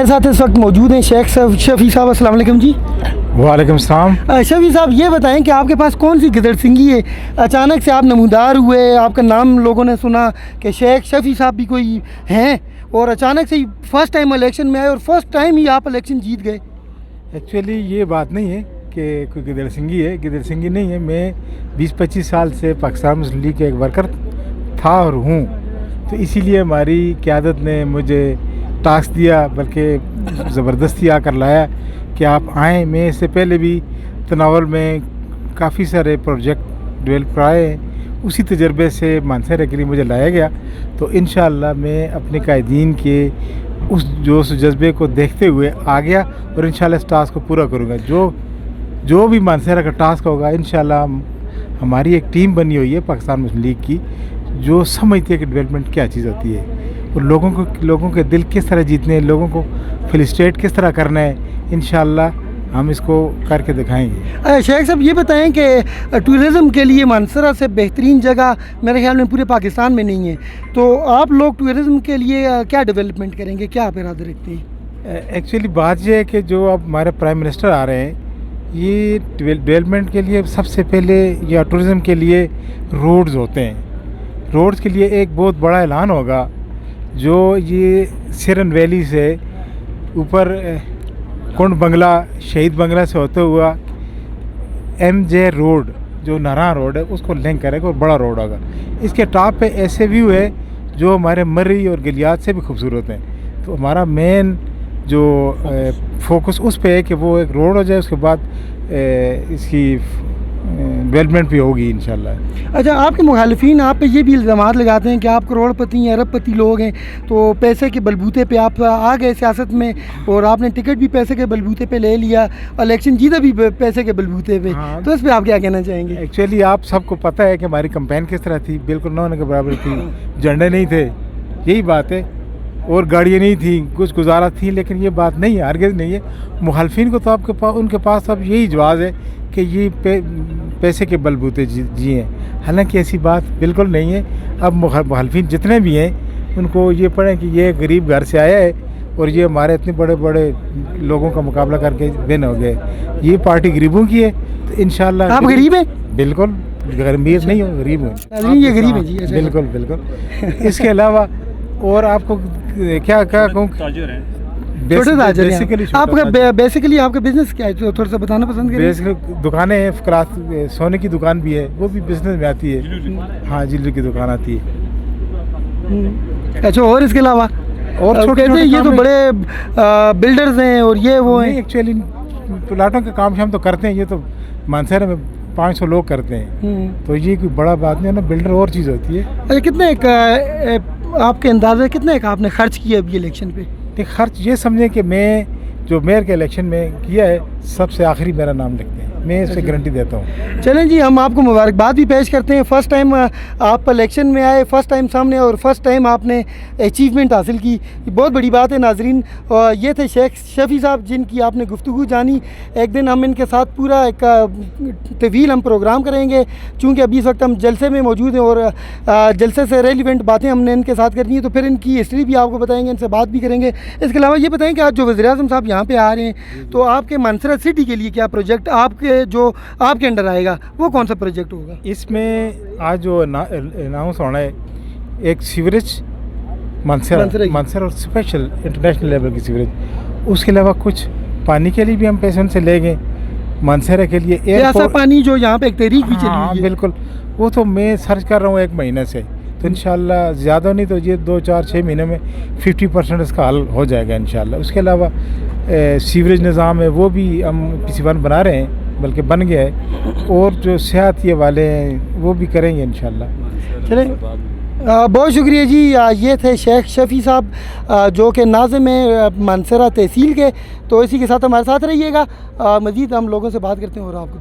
मेरे साथ इस वक्त मौजूद हैं शेख शफी साहब। अस्सलाम वालेकुम जी। वालेकुम सलाम। शफी साहब ये बताएं कि आपके पास कौन सी गिदड़ सिंगी है, अचानक से आप नमूदार हुए, आपका नाम लोगों ने सुना कि शेख शफी साहब भी कोई हैं और अचानक से ही फर्स्ट टाइम इलेक्शन में आए और फर्स्ट टाइम ही आप इलेक्शन जीत गए। एक्चुअली ये बात नहीं है कि कोई गिदड़ सिंगी है, गिदड़ सिंगी नहीं है। मैं 20-25 साल से पाकिस्तान मुस्लिम लीग का एक वर्कर था और हूँ, तो इसीलिए हमारी क़यादत ने मुझे टास्क दिया, बल्कि ज़बरदस्ती आकर लाया कि आप आएँ। मैं इससे पहले भी तनावल में काफ़ी सारे प्रोजेक्ट डेवलप कराए हैं, उसी तजर्बे से मानसरा के लिए मुझे लाया गया। तो इंशाअल्लाह मैं अपने कायदीन के उस जोश जज्बे को देखते हुए आ गया और इंशाअल्लाह इस टास्क को पूरा करूँगा। जो भी मानसरा का टास्क होगा इंशाअल्लाह हमारी एक टीम बनी हुई है पाकिस्तान मुस्लिम लीग की, जो समझती है कि डेवलपमेंट क्या चीज़ होती है और लोगों के दिल किस तरह जीतने हैं, लोगों को फेलिस्टेट किस तरह करना है। इंशाअल्लाह हम इसको करके दिखाएंगे। शेख साहब ये बताएं कि टूरिज़म के लिए मानसरा से बेहतरीन जगह मेरे ख्याल में पूरे पाकिस्तान में नहीं है, तो आप लोग टूरिज़म के लिए क्या डेवलपमेंट करेंगे, क्या आप इरादे रखते हैं? एक्चुअली बात यह है कि जो अब हमारे प्राइम मिनिस्टर आ रहे हैं, ये डेवलपमेंट के लिए सबसे पहले या टूरिज़म के लिए रोड्स होते हैं। रोड्स के लिए एक बहुत बड़ा ऐलान होगा, जो ये सिरन वैली से ऊपर कुंड बंगला, शहीद बंगला से होते हुआ MJ रोड, जो नारायण रोड है, उसको लिंक करेगा और बड़ा रोड होगा। इसके टॉप पे ऐसे व्यू है जो हमारे मर्री और गलियात से भी खूबसूरत हैं। तो हमारा मेन जो फोकस उस पे है कि वो एक रोड हो जाए, उसके बाद इसकी डेवलपमेंट भी होगी इंशाल्लाह। अच्छा, आपके मुखालिफिन आप पे ये भी इल्ज़ामात लगाते हैं कि आप करोड़पति हैं, अरबपति लोग हैं, तो पैसे के बलबूते पे आप आ गए सियासत में और आपने टिकट भी पैसे के बलबूते पे ले लिया, इलेक्शन जीता भी पैसे के बलबूते पे। हाँ। तो इस पर आप क्या कहना चाहेंगे? एक्चुअली आप सबको पता है कि हमारी कैंपेन किस तरह थी, बिल्कुल न होने के बराबर थी। झंडे नहीं थे, यही बात है, और गाड़ियाँ नहीं थी, कुछ गुजारा थी, लेकिन ये बात नहीं है, हरगिज़ नहीं है। मुखालिफिन को तो आपके पास, उनके पास अब यही जवाब है कि ये पैसे के बलबूते जिए, हालांकि ऐसी बात बिल्कुल नहीं है। अब मुखालिफिन जितने भी हैं उनको ये पढ़ें कि ये गरीब घर से आया है और ये हमारे इतने बड़े बड़े लोगों का मुकाबला करके विन हो गए। ये पार्टी गरीबों की है, तो इंशाल्लाह। आप गरीब हैं? बिल्कुल, अमीर नहीं हो, गरीब हूँ। ये गरीब है जी। बिल्कुल बिल्कुल। इसके अलावा और आपको क्या कहूँ, छोटे ताजर हैं। आपका बेसिकली आपका बिजनेस क्या है, तो थोड़ा सा बताना पसंद करें। बेसिकली दुकानें हैं, सोने की दुकान भी है, वो भी बिजनेस में आती है। हाँ, ज्वेलरी की दुकान आती है। अच्छा, और इसके अलावा और छोटे ये तो बड़े बिल्डर्स हैं और ये वो हैं। एक्चुअली प्लाटों का काम शाम तो करते हैं, ये तो मानसरा में 500 लोग करते हैं, तो ये कोई बड़ा बात नहीं है ना, बिल्डर और चीज़ होती है। अच्छा, कितने आपके अंदाज़े कितने का आपने खर्च किया अभी इलेक्शन पे? खर्च ये समझें कि मैं जो मेयर के इलेक्शन में किया है, सबसे आखिरी मेरा नाम लिखते हैं, मैं इससे गारंटी देता हूँ। चलें जी, हम आपको मुबारकबाद भी पेश करते हैं। फ़र्स्ट टाइम आप इलेक्शन में आए, फ़र्स्ट टाइम सामने और फ़र्स्ट टाइम आपने अचीवमेंट हासिल की, ये बहुत बड़ी बात है नाजरीन। ये थे शेख शफी साहब जिनकी आपने गुफ्तगू जानी। एक दिन हम इनके साथ पूरा एक तवील हम प्रोग्राम करेंगे, चूँकि अभी इस वक्त हम जलसे में मौजूद हैं और जलसे से रेलिवेंट बातें हमने इनके साथ करनी है, तो फिर इनकी हिस्ट्री भी आपको बताएंगे, इनसे बात भी करेंगे। इसके अलावा ये बताएं कि आज जो वज़ीर-ए-आज़म साहब यहाँ पे आ रहे हैं, तो आपके मानसरा सिटी के लिए क्या प्रोजेक्ट आपके जो आपके अंडर आएगा, वो कौन सा प्रोजेक्ट होगा? इसमें आज जो अनाउंस होना है, एक सीवरेज मानसरा और स्पेशल इंटरनेशनल लेवल की सीवरेज, उसके अलावा कुछ पानी के लिए भी हम पैसे उनसे ले गए। मानसरा के लिए ऐसा पानी जो यहाँ पे एक तहरीक भी चली हुई है। बिल्कुल, वो तो मैं सर्च कर रहा हूँ 1 महीने से, तो इंशाल्लाह ज़्यादा नहीं तो ये 2-4-6 महीने में 50% इसका हल हो जाएगा इंशाल्लाह। उसके अलावा सीवरेज निज़ाम है, वो भी हम PC1 बना रहे हैं, बल्कि बन गया है, और जो सेहत ये वाले हैं वो भी करेंगे इंशाल्लाह। चलें, बहुत शुक्रिया जी। ये थे शेख शफी साहब जो कि नाज़िम है मानसरा तहसील के। तो इसी के साथ हमारे साथ रहिएगा, मज़ीद हम लोगों से बात करते हैं और आपको